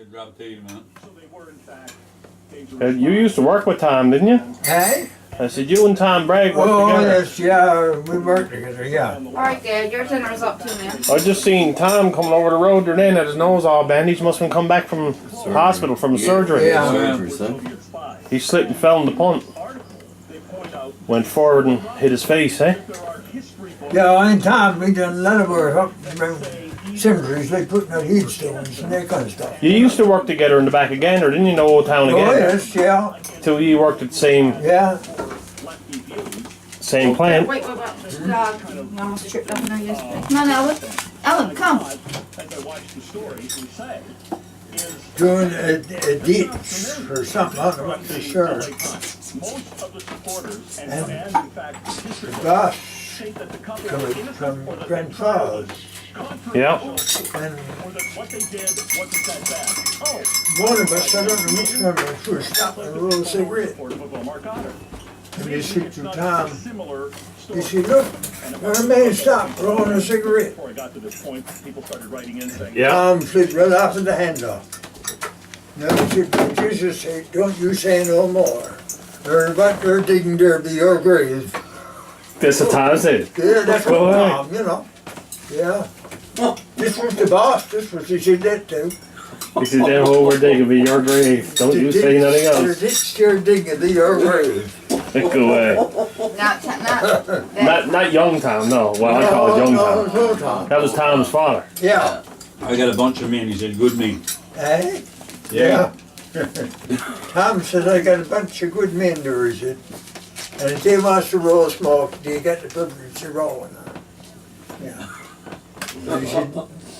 Good drop tea, man. You used to work with Tom, didn't you? Hey? I said you and Tom Bragg worked together. Yes, yeah, we worked together, yeah. Alright, Dad, your dinner's up too, man. I just seen Tom coming over the road there then, had his nose all bandaged. Must have been come back from hospital from surgery. Yeah. Surgery, son. He slipped and fell in the punt. Went forward and hit his face, eh? Yeah, in time we done a lot of work up around cemeteries, like putting out headstones and that kind of stuff. You used to work together in the back of Gander, didn't you? Know Old Town Oh, again? yes, yeah, Till you worked at the same plant. Wait, this dog. You almost tripped up in there yesterday. Come on, Ellen. Ellen, come. doing a ditch or something, I don't know what for sure. And the boss coming from Grand Falls. Yeah. And one of us, I don't know which one of us, was stopping and roll a cigarette. And he said to Tom, he said, look, our man stopped rolling a cigarette. Yeah. Tom slid right off of the handoff. Now he said, Jesus said, don't you say no more. Or what they're digging there be your grave. That's what Tom said. Yeah, that's what Well, Tom, you know. Yeah. This was the boss, this was, he said that too. He said, that hole we're digging be your grave. Don't you say nothing else. This your digging be your grave. Go away. Not young Tom, no. Well, I call it young Tom. No, Tom. That was Tom's father. Yeah. I got a bunch of men. He said, good men. Eh? Yeah. Tom said, I got a bunch of good men there, he said. And if they wants to roll smoke, they got the privilege of rolling on. Yeah. And he said,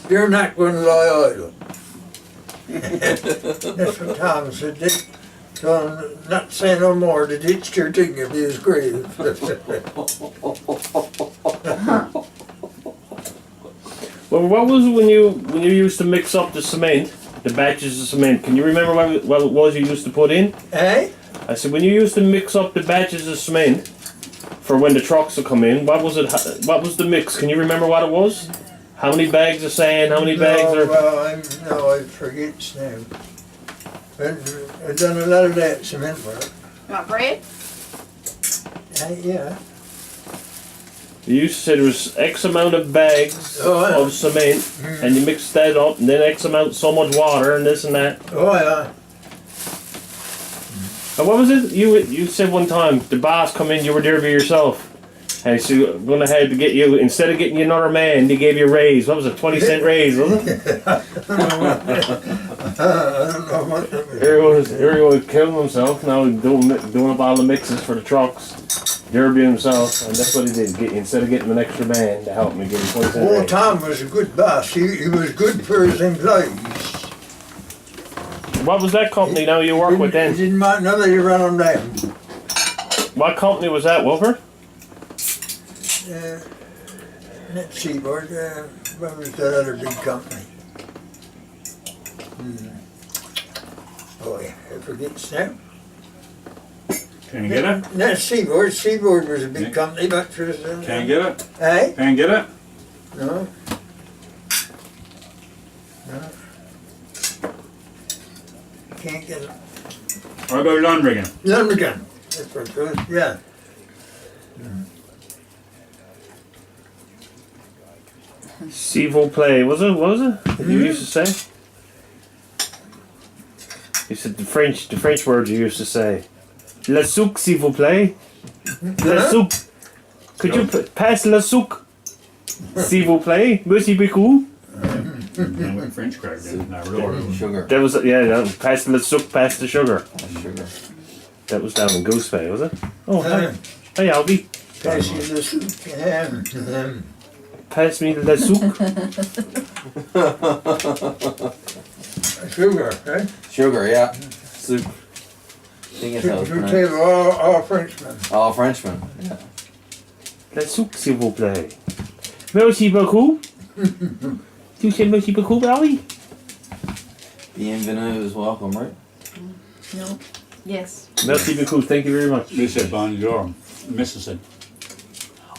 they're not going to lie idle. That's what Tom said. They told him not say no more. The ditch you're digging of his grave. Well, what was it when you used to mix up the cement, the batches of cement? Can you remember what it was you used to put in? Eh? I said when you used to mix up the batches of cement for when the trucks would come in. What was it? What was the mix? Can you remember what it was? How many bags of sand? How many bags? I forget now. I've done a lot of that cement work. You want bread? Yeah. You used to say there was X amount of bags of cement, and you mixed that up, and then X amount, so much water, and this and that. Oh yeah. And what was it? You said one time the boss come in, you were there by yourself. And so I'm gonna have to get you, instead of getting you another man, they gave you a raise. What was it, 20-cent raise, wasn't it? I don't know what that was. Everyone was killing himself, now he's doing up all the mixes for the trucks. Derby himself, and that's what he did. Instead of getting an extra man to help me, give him 20-cent Old raise. Tom was a good boss. He was good for his employees. What was that company now you work with then? He didn't mind nobody run them down. What company was that, Wilfred? Not Seaboard, what was that other big company? Boy, I forget now. Can you get it? Not Seaboard. Seaboard was a big company, but for Can't get it? Eh? Can't get it? No. No. Can't get it. What about Lundrigan? Lumberton. That's what it was, yeah. S'il vous plaît, was it? What was it? You used to say? You said the French words you used to say. La soupe, s'il vous plaît. La soupe. Could you pass la soupe? S'il vous plaît. Merci beaucoup. With French crack, didn't I? Really? Sugar. That was, pass la soupe, pass the sugar. Sugar. That was down in Goose Bay, was it? Oh, hi. Hey, Albie. Pass you the soup. Pass me la soupe. Sugar, right? Sugar, yeah. Soup. I think it's how it's You pronounced. tell all Frenchmen. All Frenchman. Yeah. La soupe, s'il vous plaît. Merci beaucoup. Tu say merci beaucoup, Albie? Bienvenue is welcome, right? No. Yes. Merci beaucoup, thank you very much. They said bonjour. Mrs. said,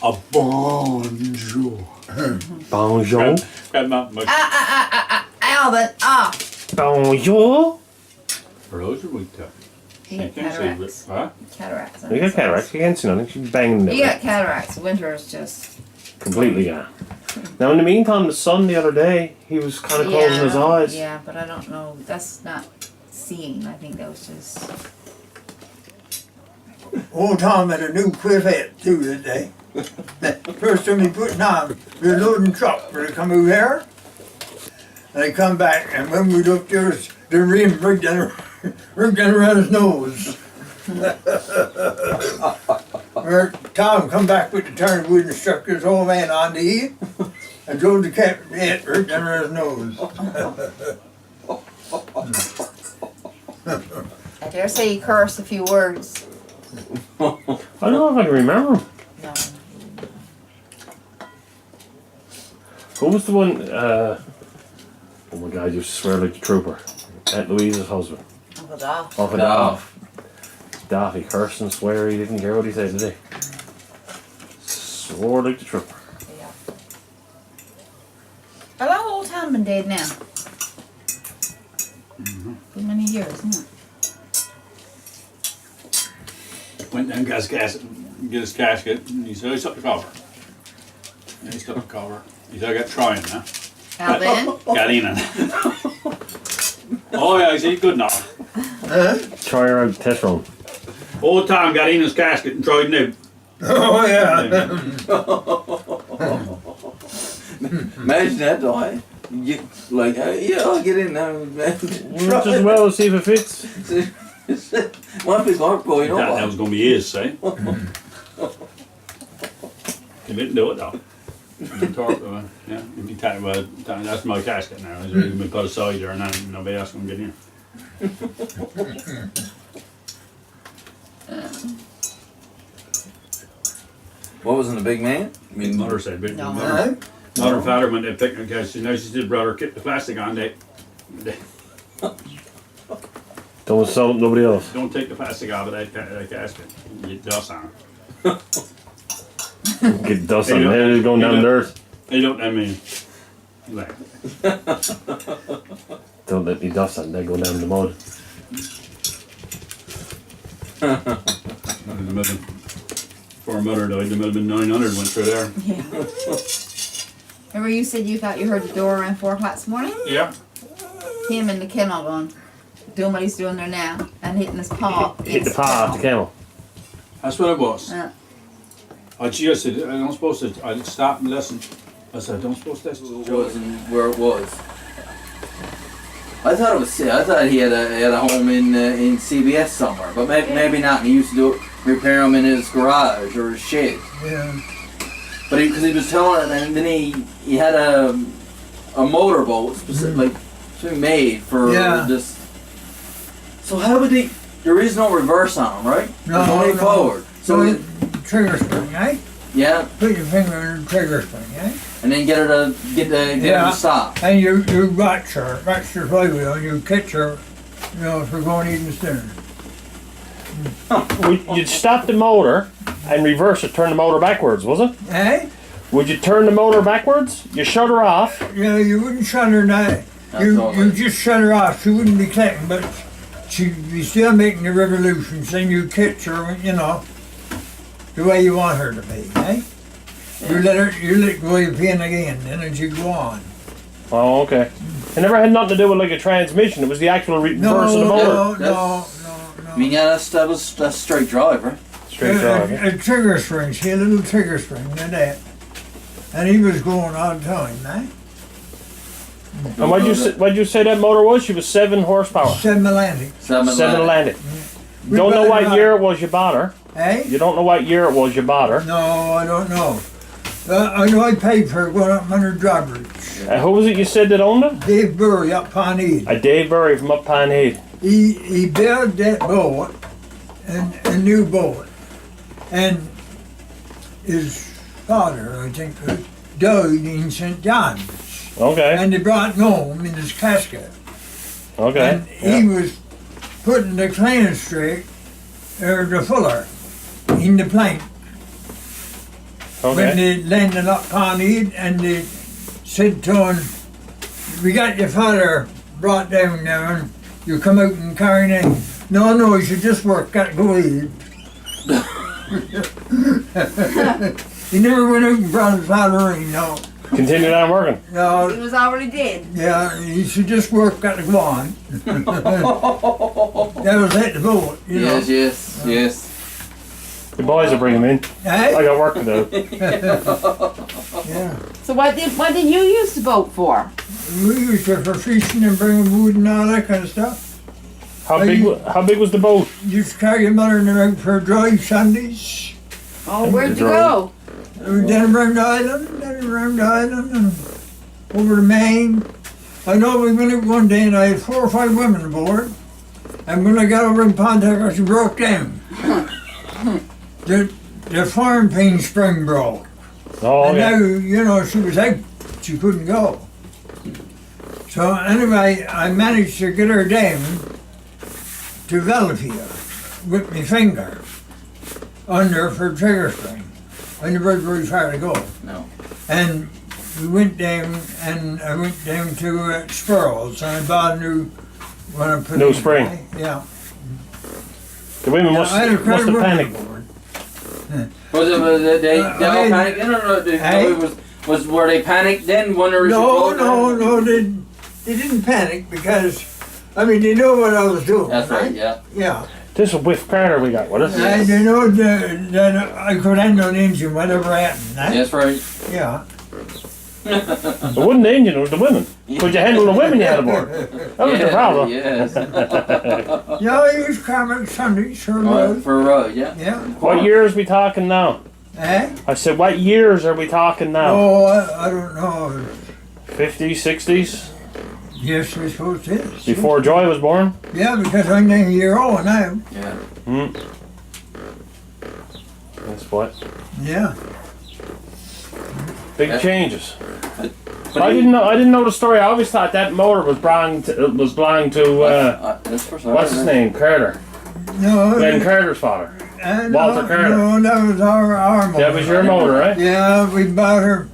a bonjour. Bonjour. Got not much. Alvin, Bonjour. For those are weak to. You I got can't say cataracts. Huh? Cataracts. You got cataracts. You can't see nothing. She's banging You got it. cataracts. Winter is just. Completely gone. Now, in the meantime, the sun the other day, he was kind of closing his eyes. Yeah, but I don't know. That's not seeing. I think that was just. Old Tom had a new Corvette too that day. First time he put it on, we were loading truck for to come over here. And they come back, and when we looked there, the rim rigged down around his nose. Where Tom come back with the turn wood and struck his old man on the head and drove the Corvette rigged down around his nose. I dare say you cursed a few words. I don't know if I can remember him. No. Who was the one? Oh my God! You used to swear like the trooper. Aunt Louise's husband. Uncle Doc. Off and off. Daft. He cursed and swear. He didn't care what he said, did he? Swore like the trooper. Yeah. How long old Tom been dead now? For many years, isn't it? Went down, got his casket, get his casket, and he said, he took the cover. And he took the cover. He said, I got trying now. How then? Got in it. Oh yeah, he said, good enough. Try her out, test run. Old Tom got in his casket and tried new. Oh yeah. Imagine that, though. You like, yeah, I'll get in there. Just as well as see if it fits. One piece of boy, you know That what? was going to be his, say. He didn't do it though. Yeah, if you tell well, that's my casket now. It's been put aside there, and then nobody else can get in. What wasn't a big man? I mean, Mother said, big No. mother. Mother and father went to picnic because you know she said, brother, keep the plastic on. They Don't sell it to nobody else. don't take the plastic off of that casket. You get dust on it. Get dust on it. It's going down the dirt. They don't. I mean, like, Don't let me dust on it. They go down the mud. the middle. Before mother died, the middle have been 900 went through there. Yeah. Remember you said you thought you heard the door around 4 o'clock this morning? Yeah. Him in the kennel going, doing what he's doing there now, and hitting his paw. Hit the paw off the camel. That's what it was. Uh, Gee, I said, I don't supposed to. I stopped and listened. I said, I don't supposed to. it was and where it was. I thought it was. I thought he had a home in CBS somewhere, but maybe not. He used to do repair them in his garage or his shed. Yeah. But because he was telling it, and then he had a motorboat specifically made for Yeah. this. So how would he? There is no reverse on them, right? No, There's only no. forward. So Trigger spring, eh? yeah, Put your finger in the trigger spring, eh? and then get her to Yeah. stop. And you watch her flywheel, and you catch her, you know, if we're going even sooner. You'd stop the motor and reverse it, turn the motor backwards, was it? Eh? Would you turn the motor backwards? You shut her off. You know, you wouldn't shut her down. You just shut her off. She wouldn't be clicking, but she'd be still making the revolutions. Then you catch her, you know, the way you want her to be, eh? You let go of your pin again, then as you go on. Oh, okay. It never had nothing to do with like a transmission. It was the actual reverse of the motor. No. I mean, yeah, that's straight drive, right? Straight drive. A trigger spring, see a little trigger spring, like that. And he was going all the time, eh? And what'd you say that motor was? She was 7 horsepower. 7 Atlantic, 7 Atlantic. We Don't know better what not- year it was you bought her. eh? You don't know what year it was you bought her. No, I don't know. I know I paid for it going up under drawbridge. Who was it you said that owned it? Dave Burry up Pawnee. Dave Burry from up Pine Heath. He built that boat, and a new boat. And his father, I think, died in St. John's. Okay. And they brought him home in his casket. Okay. And he was putting the clan straight, or the fuller, in the plank. When Okay. they landed up Pawnee, and they said to him, "We got your father brought down there and you come out and carry in. No, you should just work, got to go eat. He never went out and brought his salary, no. Continued on working. He No, was already dead. yeah, you should just work, got to go on. That was at the boat, you know. Yes. The boys will bring him in. I Eh? got work to do. Yeah. So what did you use the boat for? We used it for fishing and bringing wood and all that kind of stuff. How big was the boat? Used to carry your mother and her out for a drive Sundays. Oh, where'd you Drove. go? Then around the island, and over to Maine. I know we went out one day and I had 4 or 5 women aboard. And when I got over in Pontiac, she broke down. The farm pain spring broke. Oh, And yeah. now, you know, she was out. She couldn't go. So anyway, I managed to get her down to Velafia with my finger under for trigger spring. I never had very far to go. No. And we went down, and I went down to Squirrels, and I bought a new one. I put New in. spring. Yeah. The women must I had a have crowd of women panicked. aboard. Was it they all I- panicked? No, Hey? were they panicked then when they were No, they didn't panic because, I mean, they know what I was doing. That's right. Yeah. Yeah. This is Whiff Carter we got with us. And they know that I could handle an engine, whatever happened. Eh? That's right. Yeah. It wasn't the engine, it was the women. Could you handle the women you had aboard? That was the problem. Yes. Yeah, I used Carmack Sundays for a road. For a road, yeah. Yeah. What years we talking now? Eh? I said, what years are we talking now? Oh, I don't know. 50s, 60s? Yes, I suppose it is. Before Joy was born? Yeah, because I'm 9 year old now. Yeah. Hmm. That's what. Yeah. Big Yeah. changes. But I didn't know the story. I always thought that motor was belonging to That's for sure. what's his name? Carter. No. Glenn Carter's father. No, Walter Carter. No, that was our motor. That was your motor, right? Yeah, we bought her.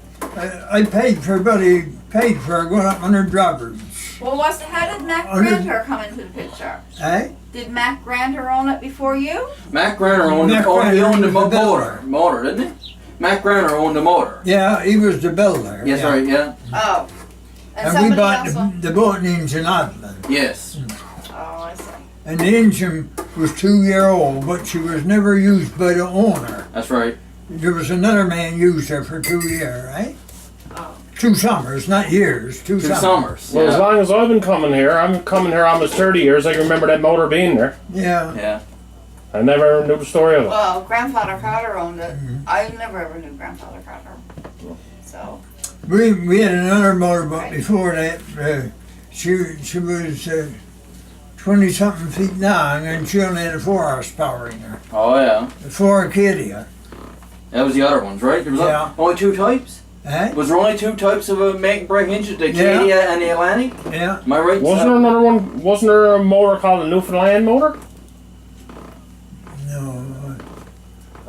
I paid for her going up on her droppers. Well, how did Mac Under- Granter come into the picture? Eh? Did Mac Granter own it before you? Mac Granter owned Mac he owned the Granter was the motor, didn't he? Mac Granter owned the motor. Yeah, he was the builder. Yes, yeah. right, yeah. Oh. And And we somebody bought else. the boat engine out of it. Yes. Oh, I see. And the engine was 2 year old, but she was never used by the owner. That's right. There was another man used her for 2 years, right? Oh. 2 summers, not years, 2 Two summers. summers. Well, as Yeah. long as I've been coming here, I'm coming here almost 30 years. I can remember that motor being there. Yeah. Yeah. I never knew the story of it. Well, Grandfather Carter owned it. I never ever knew Grandfather Carter. So. We had another motorboat before that. She was 20 something feet long, and she only had a 4 horsepower in her. Oh yeah. A 4 Acadia. That was the other ones, right? There was Yeah. only 2 types. Eh? Was there only 2 types of a make and break engine? The Yeah. Acadia and the Atlantic? Yeah. Am I right? Wasn't there another one? Wasn't there a motor called a Newfoundland motor? No.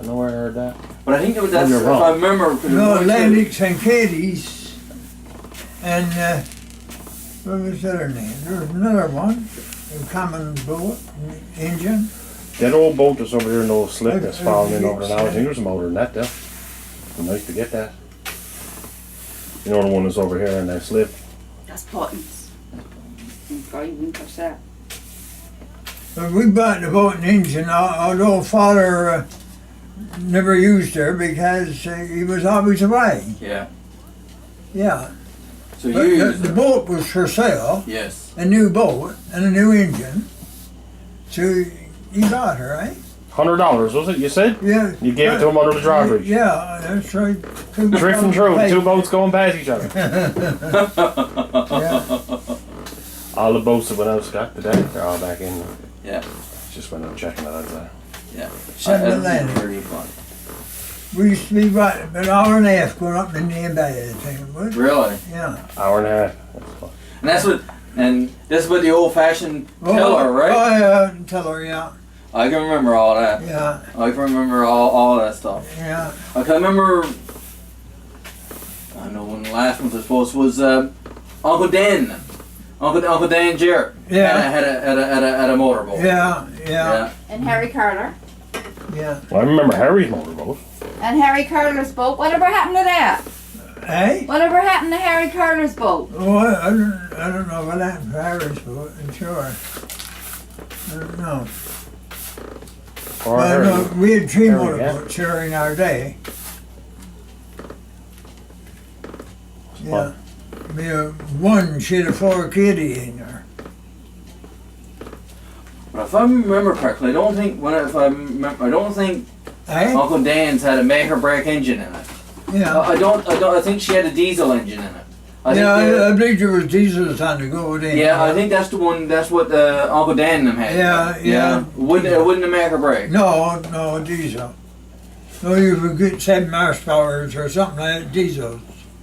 I know where I heard that. But I think it was that's You're if wrong. I remember. 'cause it was No, only two. Atlantics and Cadies. And what was the other name? There was another one. A common boat engine. That old boat that's over there in the old slip that's falling in over there now. I think there's a motor in that though. It'd be nice to get that. You know the one that's over here in that slip. That's buttons. Oh, you can touch that. But we bought the boat and engine, although father never used her because he was always away. Yeah. Yeah. So But you the, used the it. boat was for sale, Yes. a new boat and a new engine. So he bought her, right? $100 was it? You said? Yeah. You gave it to him under the drawbridge. Yeah, that's right. Drifting through, 2 boats going past each other. Yeah. All the boats that went out Scott today, they're all back in. Yeah. Just went out checking it out. Yeah. Seven That was Atlantic. pretty fun. We used to be about an hour and a half going up in the end by the thing, but Really. yeah. Hour and a half. That's fun. And that's what. And this is what the old-fashioned Oh, tiller, right? Oh yeah, tiller, yeah. I can remember all that. Yeah, I can remember all that stuff. yeah. I can remember. I know when the last one I suppose was Uncle Den Uncle Dan Jarrett. Yeah. Had a motorboat. Yeah. And Harry Carter. Yeah. Well, I remember Harry's motorboat. And Harry Carter's boat. Whatever happened to that? Hey? Whatever happened to Harry Carter's boat? Oh, I don't know what happened to Harry's boat, I'm sure. I don't know. Or But I Harry. know we had 3 Harry, motorboats during our day. Yeah. We had one, she had a 4 kiddie in her. But if I remember correctly, I don't think I don't think Hey? Uncle Dan's had a make or break engine in it. Yeah. I think she had a diesel engine in it. I believe there was diesels on the go then. Yeah, I think that's the one. That's what Uncle Dan and them had. Yeah. It wouldn't have make or break. No, diesel. No, you would get 7 horsepower or something like diesel.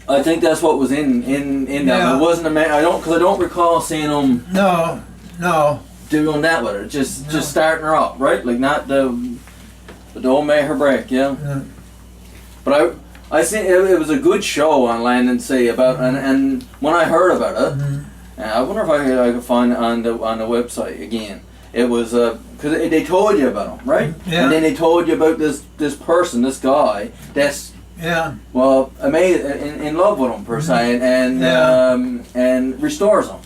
I think that's what was in them. Yeah. It wasn't because I don't recall seeing them No. doing that with her. Just No. starting her up, right? Like not the old make or break, yeah. Yeah. But I think it was a good show on Land and Sea about and when I heard about it, I wonder if I could find it on the website again. It was because they told you about him, right? Yeah. And then they told you about this person, this guy that's Yeah. well amazing in love with him per se, and restores him.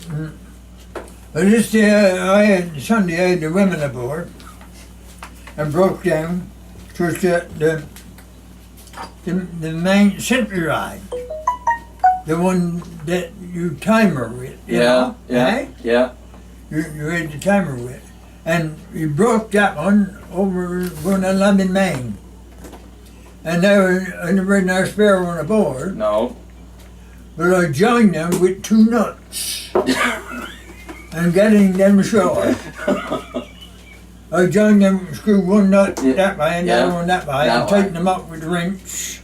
But this day, Sunday I had the women aboard and broke down. It was the main simply ride, the one that you timer with. You know, eh? Yeah. You had the timer with, and we broke that one over going to London, Maine. And I never had no spare one aboard, No. but I joined them with 2 nuts and getting them short. I joined them, screwed one nut that way and the other one that way, and tightened them up with a wrench,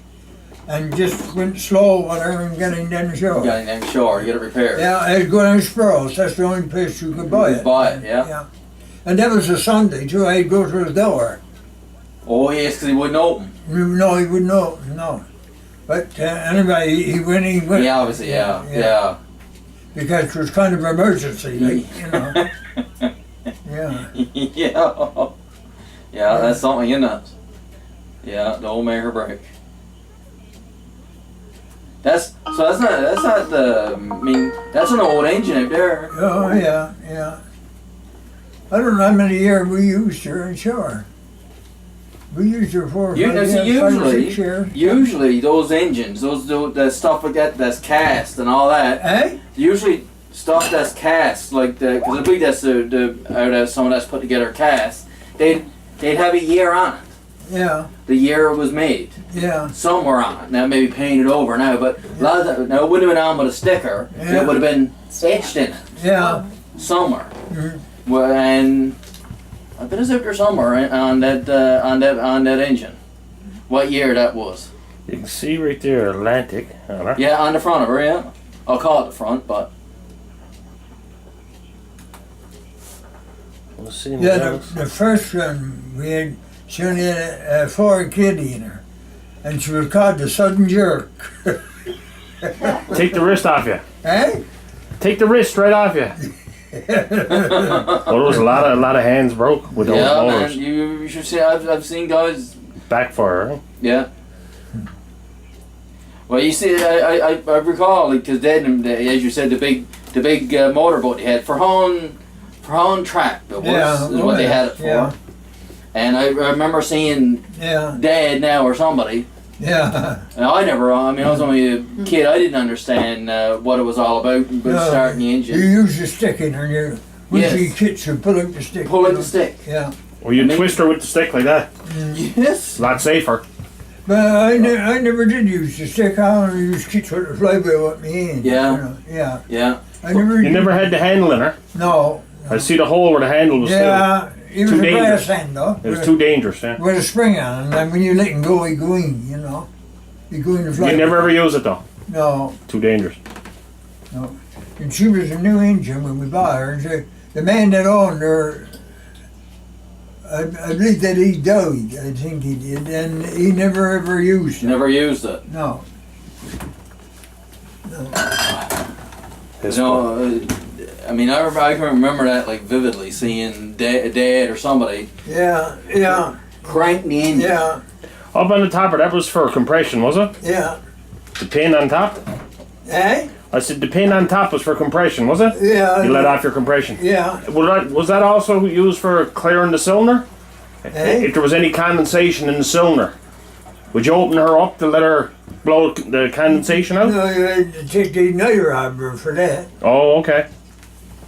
and just went slow whatever and getting them short. Getting them short, get it repaired. Yeah, I was going to Sprouse. That's the only place you could buy it. Buy it, yeah. And that was a Sunday too. I'd go to his door. Oh yes, because he wouldn't open. No, he wouldn't open. No. But anyway, he went. Yeah, obviously, yeah. Because it was kind of emergency, like, you know. Yeah. Yeah, that's something, isn't it? Yeah, the old make or break. That's not the. I mean, that's an old engine up there. Oh yeah. I don't know how many years we used her, sure. We used her for 5 years, 5 or 6 years. Usually those engines, that stuff like that, that's cast and all that. Eh? Usually stuff that's cast, like because I believe that's someone that's put together cast. They'd have a year on it. Yeah. The year it was made. Yeah. Somewhere on it. Now maybe painted over now, but a lot of that, now it wouldn't have been on with a sticker. Yeah. It would have been etched in it Yeah. somewhere. Mhm. Well, and I bet it's out there somewhere on that engine. What year that was? You can see right there Atlantic on her. Yeah, on the front of her. Yeah, I'll call it the front, but We'll see. Yeah, the first one we had, she only had a 4 kiddie in her, and she was called the Sudden Jerk. Take the wrist off you. Eh? Take the wrist right off you. Well, there was a lot of hands broke with those yeah, motors. man, you should see. I've seen guys. Backfire. Yeah. Well, you see, I recall because then, as you said, the big motorboat they had for Hon track. It was is what they had it for. Yeah. And I remember seeing Yeah. Dad now or somebody. Yeah. And I was only a kid. I didn't understand what it was all about starting the You engine. use the stick in her, and once Yes. you kids, you pull out the stick. Pull you out know. the stick. Yeah. Or you twist her with the stick like that. Yes. A lot safer. But I never did use the stick. I only used kids with the flywheel with me in. Yeah. You know. Yeah. Yeah. I never. You never had the handle in her. No. I see the hole where the handle was Yeah. It was Too a dangerous. brass handle. still. It was too dangerous, yeah. With a spring on it, and then when you let it go, you go in, you know. You go in the flywheel. You never ever use it though. No. Too dangerous. And she was a new engine when we bought her. And the man that owned her, I believe that he died. I think he did, and he never ever used it. Never used it. No. His You know, I mean, I can remember that like vividly, seeing Dad or somebody Yeah, yeah, crank the engine. yeah, Up on the topper, that was for compression, was it? yeah. The pin on top? Eh? I said the pin on top was for compression, was it? Yeah. You let off your compression. Yeah. Was that also used for clearing the cylinder? Eh? If there was any condensation in the cylinder, would you open her up to let her blow the condensation out? No, you had to take the nitre arbor for that. Oh, okay.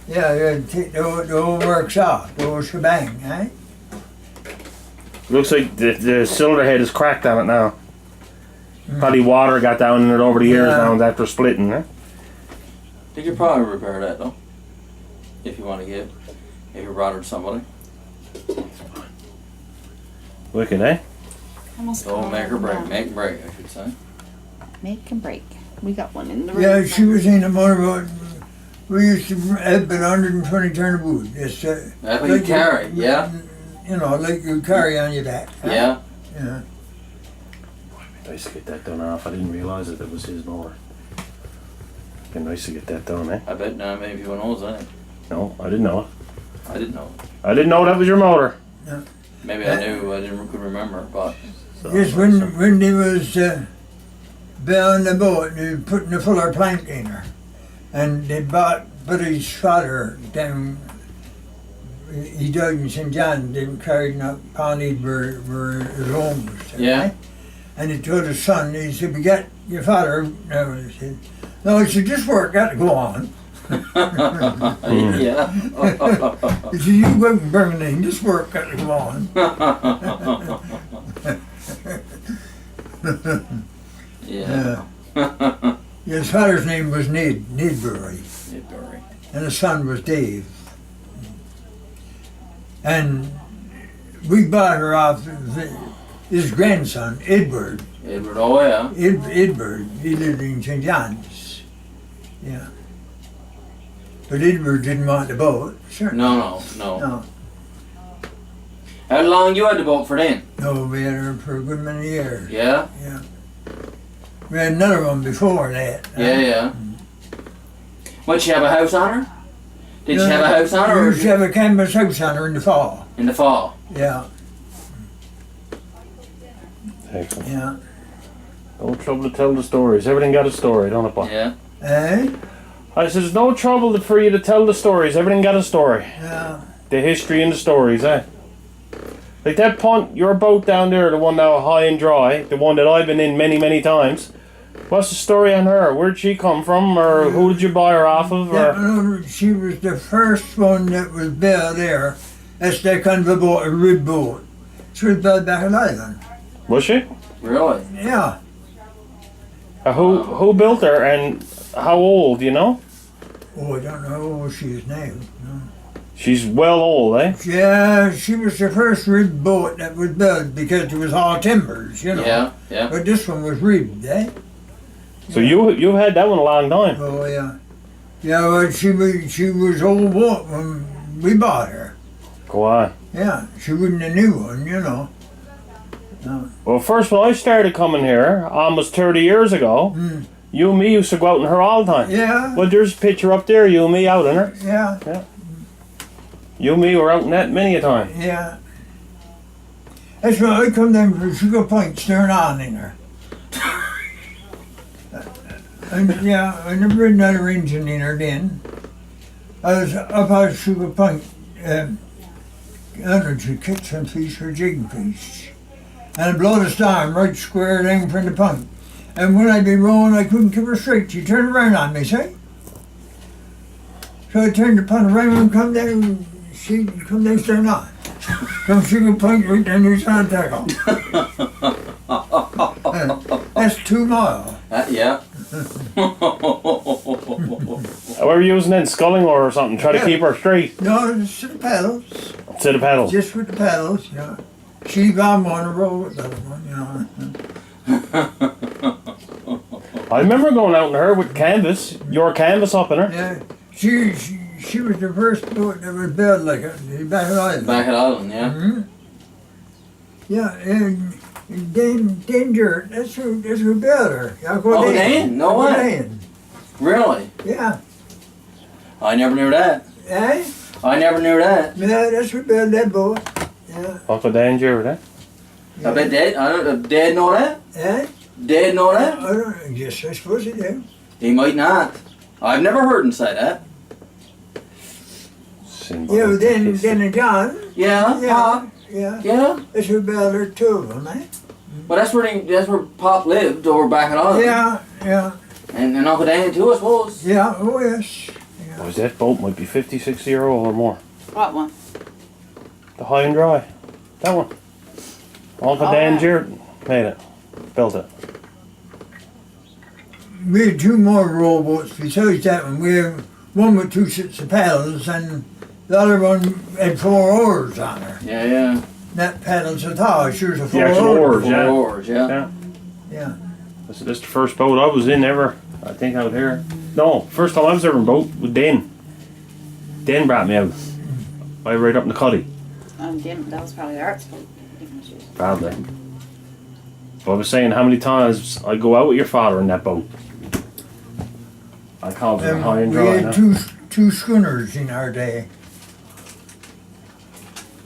Yeah, you had to take the whole works off, the whole shebang, eh? Looks like the cylinder head is cracked on it now. Probably water got down in it over the years Yeah. now after splitting, eh? You could probably repair that though, if you want to get, if you brought it to somebody. Wicked, eh? Almost So caught make or on break, that. make and break, I should say. Make and break. We got one in the room. Yeah, she was in the motorboat. We used to have about 120 ton of wood. It's, That's what you carry, yeah, You know, like you carry on your back. huh? yeah. Yeah. Nice to get that done off. I didn't realise that it was his mower. Been nice to get that done, eh? I bet now maybe you knows that. No, I didn't know it. I didn't know. I didn't know that was your motor. Maybe I knew, I didn't could remember, but So, Just when they was building the boat, they were putting the fuller plank in her. And they put his father down. He died in St. John. They carried him up Pawnee where his home was. Yeah. right? And he told his son, he said, "We got your father." No, he said, "No, he said, this work got to go on." yeah. He said, "You go up and bring it in. This work got to go on." Yeah. His father's name was Nedbury, Nedbury. and his son was Dave. And we bought her off his grandson, Edward. Edward, oh yeah. Edward, he lived in St. John's. Yeah. But Edward didn't want the boat, sure. No. No, How long you had the boat for then? no, we had her for a good many years. Yeah? Yeah. We had another one before that. Yeah. What, she have a house on her? Did she have a house on her? We Or used to have a canvas house on her in the fall. in the fall? Yeah, excellent. yeah. No trouble to tell the stories. Everything got a story, don't it, boy? Yeah. Eh? I said, there's no trouble for you to tell the stories. Everything got a story. Yeah. The history and the stories, eh? Like that punt, your boat down there, the one now high and dry, the one that I've been in many, many times. What's the story on her? Where'd she come from, or who did you buy her off of? Yeah, Or no, she was the first one that was built there. That's that kind of a boat, a red boat. She was built back in Ireland. was she? Really? Yeah. Who built her and how old? You know? Oh, I don't know how old she is now. No. She's well old, eh? Yeah, she was the first red boat that was built because it was all timbers, you know. Yeah. But this one was ribbed, eh? So you've had that one a long time. Oh, yeah. Yeah, well, she was old boat when we bought her. Go on. Yeah, she wasn't a new one, you know. No. Well, first when I started coming here, almost 30 years ago, you and me used to go out in her all the time. Yeah, Well, there's a picture up there, you and me out in her. yeah, You and me were out in that many a time. yeah. That's why I come down from Sugar Point staring on in her. And yeah, I never had another engine in her then. I was up at Sugar Point, energy kitchen piece or jigging piece. And it blew the storm right square down from the point. And when I'd be rolling, I couldn't keep her straight. She turned around on me, see? So I turned the punt around and come down, she come down staring on. From Sugar Point right down to San Tackle. That's 2 miles. Yeah. Were you using then sculling or something? Try to keep her straight. No, just to the paddles. To the pedal. Just with the paddles, you know. She's on one and roll with the other one, you know. I remember going out in her with canvas, your canvas up in her. Yeah. She was the first boat that was built like it back in Ireland. Back at Ireland, yeah. Mm-hmm. Yeah, and Danger, that's who built her. Oh, Dan? No way. Dan. Really? Yeah. I never knew that. Eh? I never knew that. Yeah, that's what built that boat. Yeah. Uncle Danger, that? I bet Dad know that? Eh? Dad know that? I don't, yes, I suppose he do. He might not. I've never heard him say that. Yeah, but then John. Yeah, Yeah. Pop. Yeah. Yeah. That's what built there, two of them, eh? Well, that's where Pop lived over back in Ireland. Yeah, yeah, And Uncle Danny too, I suppose. yeah, oh yes. Was that boat might be 50, 60 year old or more. What one? The high and dry. That one. Uncle Oh, Danger made it. Built it. We had two more rowboats besides that one. We had one with two sets of paddles and the other one had 4 oars on her. Yeah. Not paddles at all, she was a 4 The actual oars, Four yeah. oars, yeah. Yeah. Yeah. This is the first boat I was in ever. I think out here. No, first time I was ever in a boat with Den. Den brought me out. I right up in the cuddy. That was probably Art's boat. Probably. But I was saying how many times I go out with your father in that boat. I called it high and We dry. had now. two schooners in our day.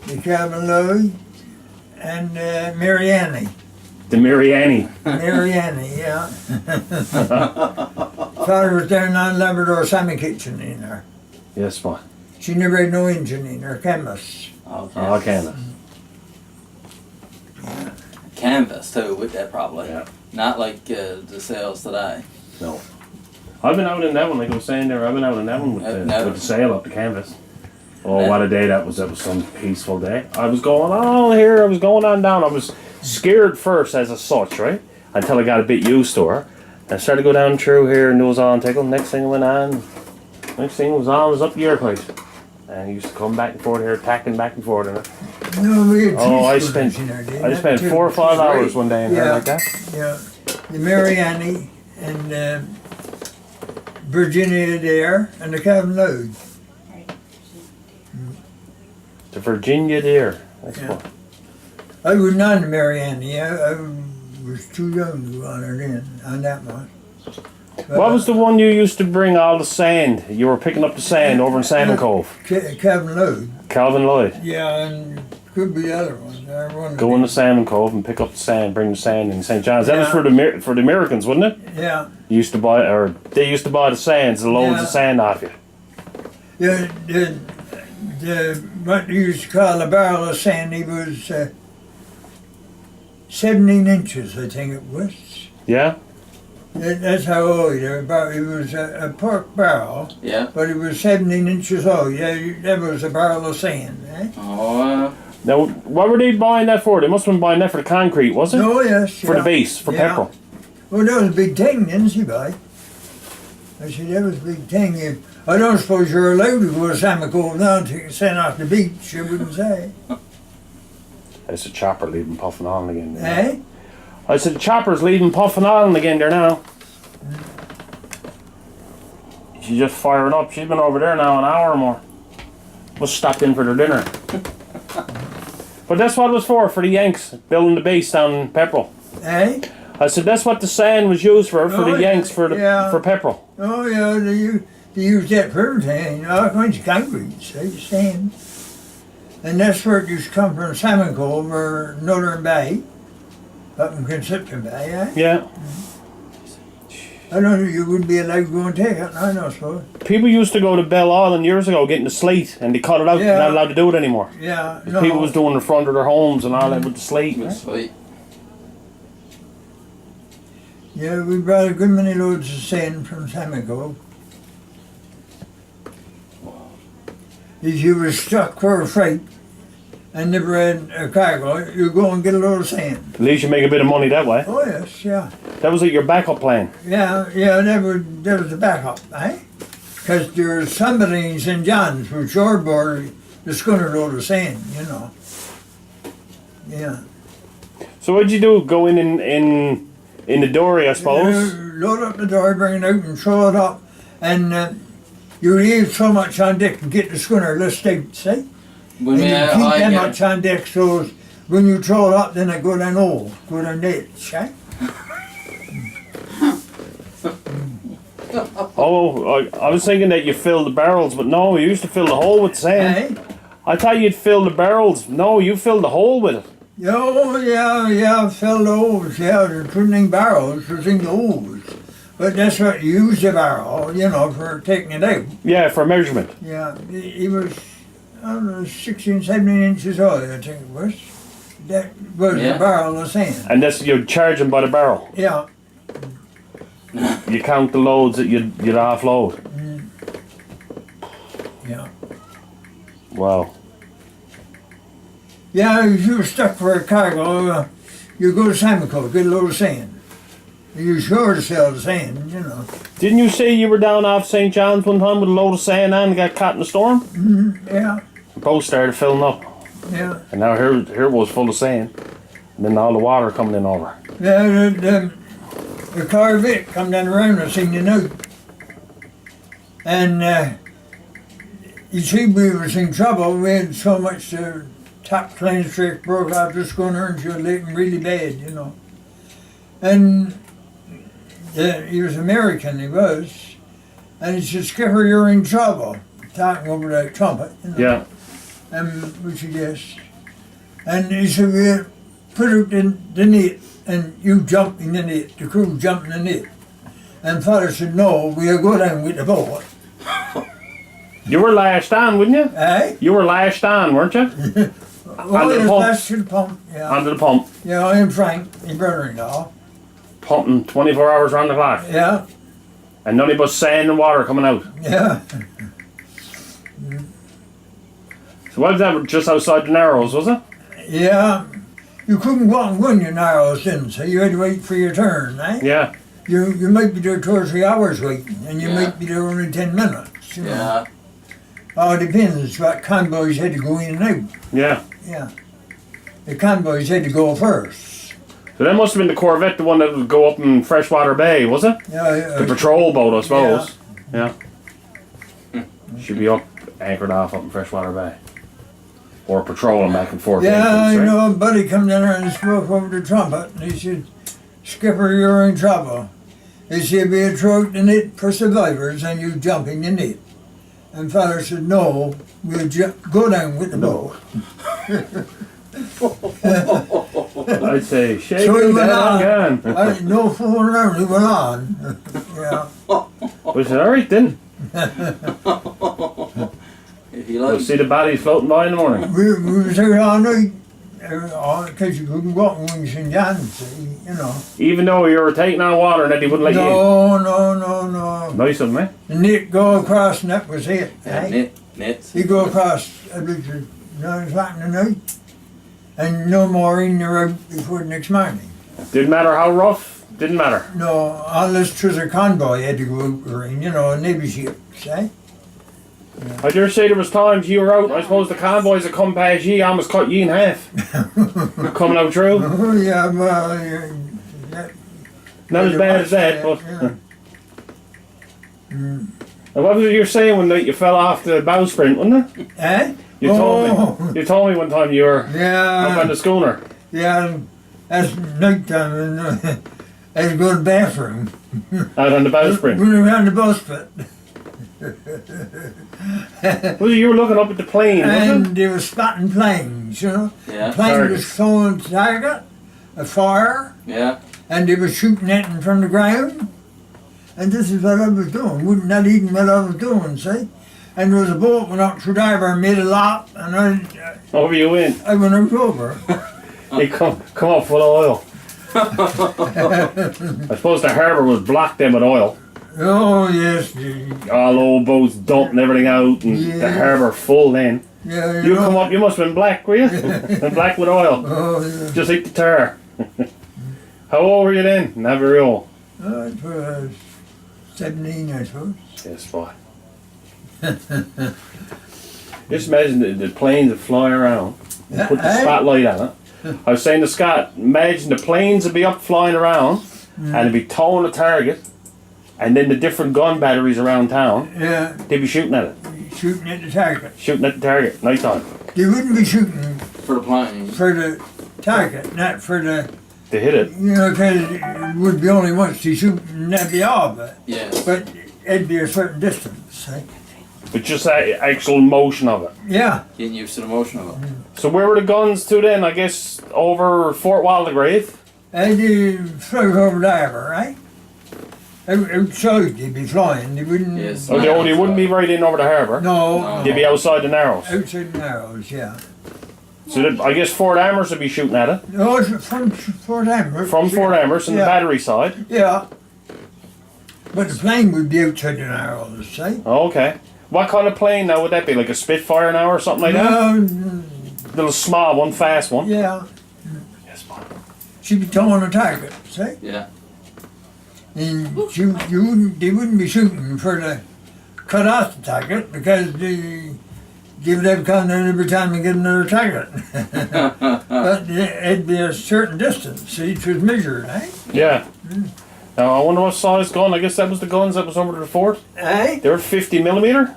The Cabin Lloyd and Mariani. The Mariani. Mariani, yeah. Father was down on Labrador Salmon Kitchen in there. Yes, boy. She never had no engine in her, canvas. Okay. Oh, canvas. Canvas too, with that probably. Yeah. Not like the sails today. No. I've been out in that one, like I was saying there, I've been out in that one with, No. with the sail up the canvas. Oh, what a day that was. That was some peaceful day. I was going on here, I was going on down. I was scared first as a such, right? Until I got a bit used to her. I started to go down through here and it was on tickle. Next thing I went on, next thing was on was up the airplane. And he used to come back and forth here, tacking back and forth. And No, we had two oh, I schooners spent in our day. I not spent two. 4 or 5 hours one day in here Yeah. like that. Yeah, the Mariani and Virginia Dare and the Cabin Lloyd. The Virginia Deer. That's Yeah. cool. I was not the Mariani. I was too young to go on her then, on that one. But, What was the one you used to bring all the sand? You were picking up the sand over in Salmon Cove. Cabin Lloyd. Calvin Lloyd. Yeah, and could be the other one. Go into Salmon Cove and pick up the sand, bring the sand in St. John's. That was Yeah. for the Americans, wasn't it? Yeah, You used to buy, or they used to buy the sands, the loads Yeah. of sand off you. the what you used to call a barrel of sand, he was 17 inches, I think it was. Yeah? That's how old he was. He was a pork barrel, Yeah. but he was 17 inches old. Yeah, that was a barrel of sand, eh? Oh, Now, what were they buying that for? They must have been buying that for the concrete, was it? Oh, yes. For yeah. the base, for Yeah. petrol. Well, that was a big thing, didn't she, boy? I said, that was a big thing. I don't suppose you're allowed to go to Salmon Cove now to send off the beach, you wouldn't say. It's a chopper leaving puffing on again. Eh? I said, the chopper's leaving puffing on again there now. She's just firing up. She's been over there now an hour or more. Must stopped in for their dinner. But that's what it was for the Yanks, building the base down in Pepperell. Eh? I said, that's what the sand was used for Oh, the Yanks, for yeah. Pepperell. Oh, yeah, they use that for everything. All kinds of concrete, say, sand. And that's where it used to come from, Salmon Cove or Northern Bay, up in Conception Bay, eh? Yeah. I don't know, you wouldn't be allowed to go and take it, I don't suppose. People used to go to Bell Island years ago getting the slate, and they cut it out. Yeah. They're not allowed to do it anymore. Yeah, The no. people was doing the front of their homes and all that with the slate. that's sweet. Yeah, we brought a good many loads of sand from Salmon Cove. If you were stuck for a freight and never had a cargo, you go and get a load of sand. At least you make a bit of money that way. Oh yes, yeah. That was like your backup plan. Yeah, that was the backup, eh? Because there's somebody in St. John's who shortboard the schooner load of sand, you know. Yeah. So what'd you do? Go in the dory, I suppose. Load up the door, bring it out and throw it up. And you leave so much on deck to get the schooner listed, see? When And we, you I keep that get much on deck so when you throw it up, then it go down old, go down ditch, eh? Oh, I was thinking that you filled the barrels, but no, you used to fill the hole with sand. Eh? I thought you'd fill the barrels. No, you filled the hole with it. Oh, yeah, fill the holes. Yeah, the putting barrels was in the holes. But that's what you use the barrel, you know, for taking it out. Yeah, for measurement. Yeah, he was, I don't know, 16, 17 inches high, I think it was. That was Yeah. the barrel of sand. And that's you're charging by the barrel. Yeah, You count the loads that you'd offload. yeah. Wow. Yeah, if you were stuck for a cargo, you go to Samico, get a load of sand. You're sure to sell the sand, you know. Didn't you say you were down off St. John's one time with a load of sand and got caught in a storm? Yeah, The boat started filling up. yeah. And now here it was full of sand. And then all the water coming in over. Yeah, the Corvette come down around us in the night. And you see, we was in trouble. We had so much top plane streak broke out the schooner and she was leaking really bad, you know. And he was American, he was. And he said, Skipper, you're in trouble. Talking over that trumpet, you know. Yeah. And we said, yes. And he said, we'll put it in the net and you jump in the net, the crew jump in the net. And father said, no, we'll go down with the boat. You were lashed on, wouldn't you? Eh? You were lashed on, weren't you? Well, Under the yes, pump. that's to the pump, yeah. Under the pump. Yeah, and Frank, my brother-in-law. Pumping 24 hours round the clock. Yeah, And nothing but sand and water coming out. yeah. So what was that, just outside the Narrows, was it? Yeah. You couldn't go out and win your narrows, didn't you? So you had to wait for your turn, eh? Yeah. You might be there 2 or 3 hours waiting, and you Yeah. might be there only 10 minutes. You know? Yeah. Oh, it depends what convoys had to go in and out. Yeah. Yeah. The convoys had to go first. So that must have been the Corvette, the one that would go up in Freshwater Bay, was it? Yeah, The patrol boat, I suppose. Yeah. Should be up, anchored off up in Freshwater Bay. Or patrolling back and forth. yeah, I entrance, right? know a buddy come down there and spoke over the trumpet, and he said, Skipper, you're in trouble. He said, we'll throw out the net for survivors, and you jump in the net. And father said, no, we'll go down with the boat. I'd say, shake So he it went down on. again. No fooling around, he went on. Yeah. We said, alright then. If you We'll like. see the bodies floating by in the morning. We was there all night, because you couldn't go up and wing St. John's, see, you know. Even though you were taking on water and that they wouldn't let you No. in. Nice of them, eh? The net go across and that was it. Yeah, Eh? nets. You go across at 9 o'clock in the night and no more in or out before the next morning. Didn't matter how rough, didn't matter. No, unless it was a convoy had to go out or in, you know, a navy ship, see? I dare say there was times you were out, I suppose the convoys that come past you almost cut you in half. Coming out through. Oh, yeah, well, that, Not as bad as that, but... And what was it you were saying when you fell off the bowsprit, wasn't it? Eh? You told me one time you were up on Yeah, the schooner. yeah, that's night time and I had to go to the bathroom. Out on the bowsprit. Went around the bowsprit. Was it you were looking up at the plane, wasn't it? And they were spotting planes, you know. Yeah. The plane Target. was throwing a target, a fire, Yeah. and they were shooting at him from the ground. And this is what I was doing, not eating what I was doing, see? And there was a boat went up to diver and made a lap, and Over you went. I went out over. He come up full of oil. I suppose the harbour was blocked then with oil. Oh, yes. All old boats dumping everything out and the Yeah. harbour full then. Yeah, You know. come up, you must have been black, were you? And black with oil. Oh, yeah. Just like the tar. How old were you then? Not very old. It was 17, I suppose. Yes, boy. Just imagine the planes that fly around and put the Eh? spotlight on it. I was saying to Scott, imagine the planes would be up flying around and they'd be towing a target, and then the different gun batteries around town, Yeah, they'd be shooting at it. shooting at the target. Shooting at the target, night time. They wouldn't be shooting For the plane. for the target, not for the, They hit it. you know, because it would be only once to shoot and that'd be all, Yeah. but it'd be a certain distance, see? But just that actual motion of it. Yeah, Getting used to the motion of it. So where were the guns to then? I guess over Fort Waldegrave. and you float over the harbour, right? Outside they'd be flying, they wouldn't... Yes. Oh, they wouldn't be right in over the harbour. No, They'd be outside the Narrows. outside the Narrows, yeah. So I guess Fort Amherst would be shooting at it. No, it's from Fort Amherst. From Fort Amherst and the Yeah. battery side. Yeah. But the plane would be outside the Narrows, see? Oh, okay. What kind of plane now would that be? Like a Spitfire now or something like that? No, Little small one, fast one. yeah. Yes, Bob. She'd be towing a target, see? Yeah. And they wouldn't be shooting for the cut off the target because they would have come in every time they get another target. But it'd be a certain distance, each was measured, eh? Yeah. Now I wonder what size gun. I guess that was the guns that was over to the fort. Eh? They were 50mm.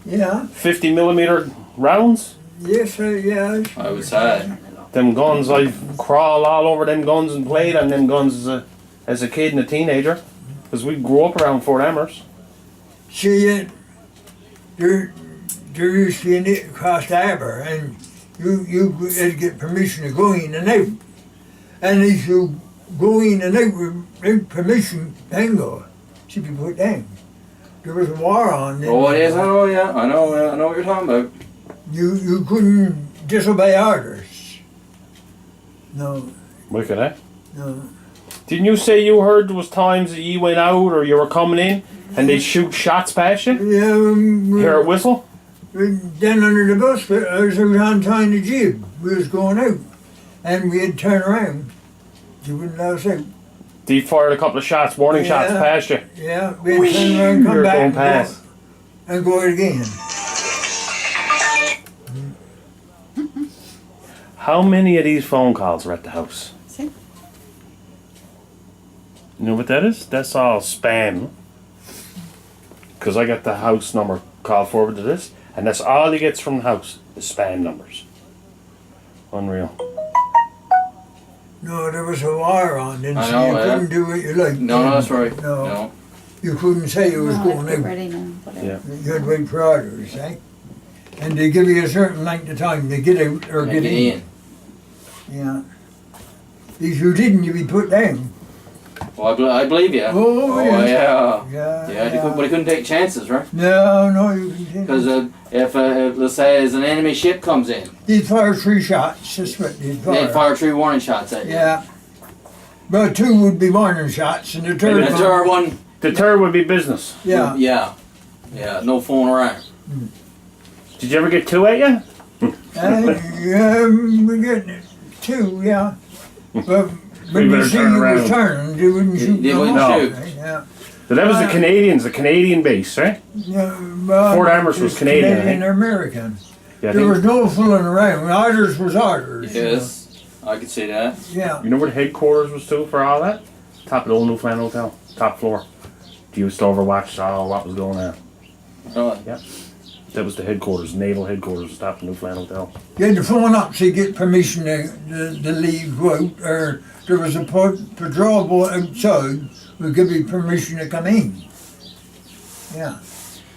Yeah. 50mm rounds. Yes, yeah. I would say. Them guns, I crawl all over them guns and played on them guns as a kid and a teenager. Because we grew up around Fort Amherst. See, there used to be an it across the harbour, and you had to get permission to go in and out. And if you go in and out without permission, bingo, should be put down. There was a war on. Then. Oh, yes, I know, yeah. I know what you're talking about. You couldn't disobey orders. No, Wicked, eh? no. Didn't you say you heard there was times that you went out or you were coming in and they'd shoot shots past you? Yeah, Hear a whistle? down under the bus, but I was on tying the jib. We was going out, and we had to turn around. You wouldn't let us out. They fired a couple of shots, warning shots Yeah. past you. Yeah, we had to turn around, come You're back, going and past. and go out again. How many of these phone calls are at the house? See? You know what that is? That's all spam. Because I got the house number called forward to this, and that's all he gets from the house, the spam numbers. Unreal. No, there was a wire on, then I so know, you yeah. couldn't do what you liked. No, that's right. No, No. you couldn't say you was No, going get out. ready now. Whatever. Yeah. You had to wait for orders, eh? And they give you a certain length of time to get out or get in. Yeah. If you didn't, you'd be put down. Well, I believe you. Oh, yeah. Yeah. Yeah. Yeah, but he couldn't take chances, right? No, you couldn't. Because if let's say as an enemy ship comes in, He'd fire 3 shots, that's what they'd they fire. fire 3 warning shots at you. Yeah. But 2 would be warning shots, and the third And the third one, The third would be business. yeah. yeah, no fooling around. Did you ever get 2 at you? We get 2, yeah. But We when better you see turn you around. was turning, they wouldn't shoot They no wouldn't more, shoot. right? Yeah. So that was the Canadians, the Canadian base, right? Yeah, well, Fort Amherst was it's Canadian, I think. Canadian or American. Yeah, I There was think. no fooling around. Orders was orders. Yes, I could see that. Yeah. You know where the headquarters was too for all that? Top of the old Newfoundland Hotel, top floor. You used to overwatch all what was going on. Really. That was the headquarters, naval headquarters, top of the Newfoundland Hotel. You had to phone up to get permission to leave out, or there was a patrol boat outside who give you permission to come in. Yeah.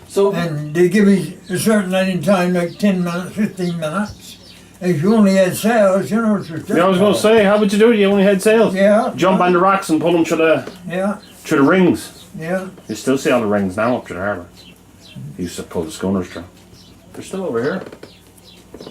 So And they give you a certain length of time, like 10 minutes, 15 minutes. And if you only had sails, you know, it's just... Yeah, I was going to say, how would you do it? You only had sails. Yeah. Jump on the rocks and pull them through Yeah, the rings. yeah. You still see all the rings now up to the harbour. You used to pull the schooners through. They're still over here.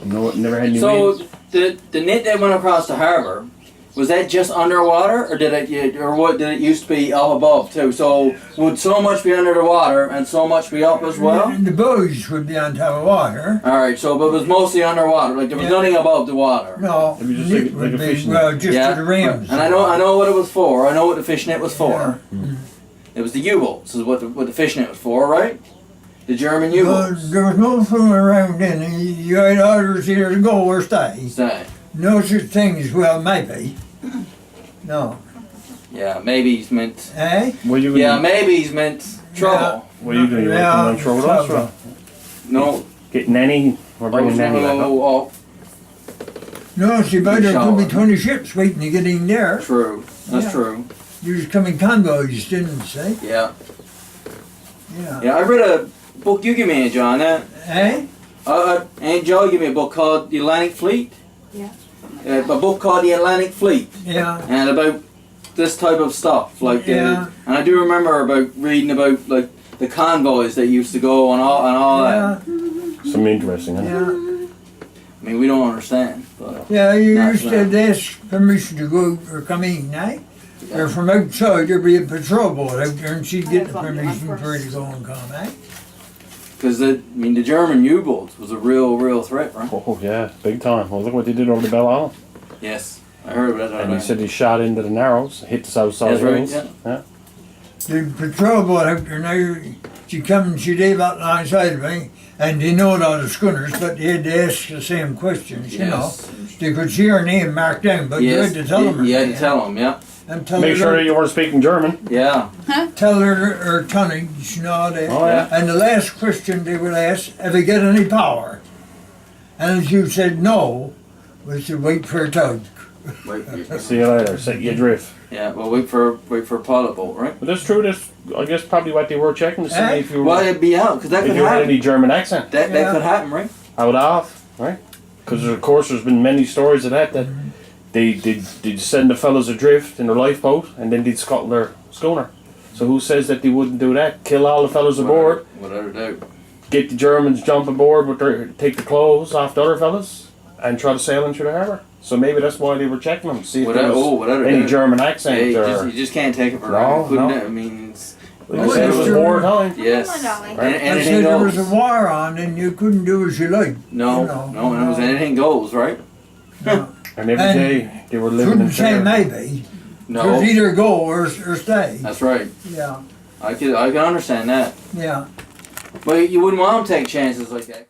No, never had any So wind. the net that went across the harbour, was that just underwater, or did it used to be up above too? So would so much be under the water and so much be up as well? The bows would be on top of water. All right, so but it was mostly underwater, like there was Yeah. nothing above the water. No, Maybe just it like would a be, fishing well, just Yeah, to the rims. and I know what it was for. I know what the fishnet was for. Yeah. It was the U-boats, is what the fishnet was for, right? The German Well, U-boats. there was no fooling around then. You had orders either to go or stay. Say, No such thing as, well, maybe. No. yeah, maybe's meant. Eh? What are you Yeah, gonna, maybe's meant trouble. what are you doing? You're Yeah, on trouble with us, trouble. or No, get nanny? We're bringing nanny back up. oh, No, see, but there could be Shower. 20 ships waiting to get in there. true. That's Yeah. true. You was coming convoys, didn't say? Yeah. Yeah. Yeah, I read a book you give me, John. Eh? Aunt Joe gave me a book called The Atlantic Fleet. Yeah. A book called The Atlantic Fleet, Yeah. and about this type of stuff. Like, Yeah. and I do remember about reading about like the convoys that used to go and all that. Yeah. Some interesting, huh? Yeah. I mean, we don't understand, but Yeah, you That's used to ask permission to go or come in, eh? Or from outside, there'd be a patrol boat out there and she'd get the permission for you to go and come, eh? because the German U-boats was a real threat, right? Oh yeah, big time. Well, look what they did over the Belle Isle. Yes, I heard about that. And he said he shot into the Narrows, hit the south side That's right. hills. Yeah. The patrol boat out there now, she'd come and she'd leave out alongside of me, and they know all the schooners, but they had to ask the same questions, you know. Yes. They could see her name marked down, but you Yes. had to tell them her You had name. to tell them, yeah. And tell Make her sure you weren't speaking German. Yeah. tell her her tonnage and all that. Oh, yeah. And the last question they would ask, have you got any power? And if you said no, we said wait for a tug. Wait for your See you later. Set you adrift. Yeah, well, wait for a pilot boat, right? But that's true. That's I guess probably what they were checking to see Eh? if you Well, were, it'd be out because that if could you had happen. any German accent. That Yeah. could happen, right? Out off, right? Because of course there's been many stories of that they'd send the fellas adrift in their lifeboat and then they'd scuttle their schooner. So who says that they wouldn't do that? Kill all the fellas aboard, Without a doubt. get the Germans jump aboard with take the clothes off the other fellas, and try to sail into the harbour. So maybe that's why they were checking them, see if there Without was a any doubt. German Yeah, accent or. you just can't take it for No, granted. Couldn't no. it? I mean, it's, Like I said, it was wartime. yes. Come on, darling. Right. I Anything said there was a goes. war on and you couldn't do as you liked. No, you know. no, and it was anything goes, right? No. And every And day they were living in Couldn't say fear. maybe. No, It was either go or stay. that's right. Yeah, I can understand that, yeah. but you wouldn't want to take chances like that.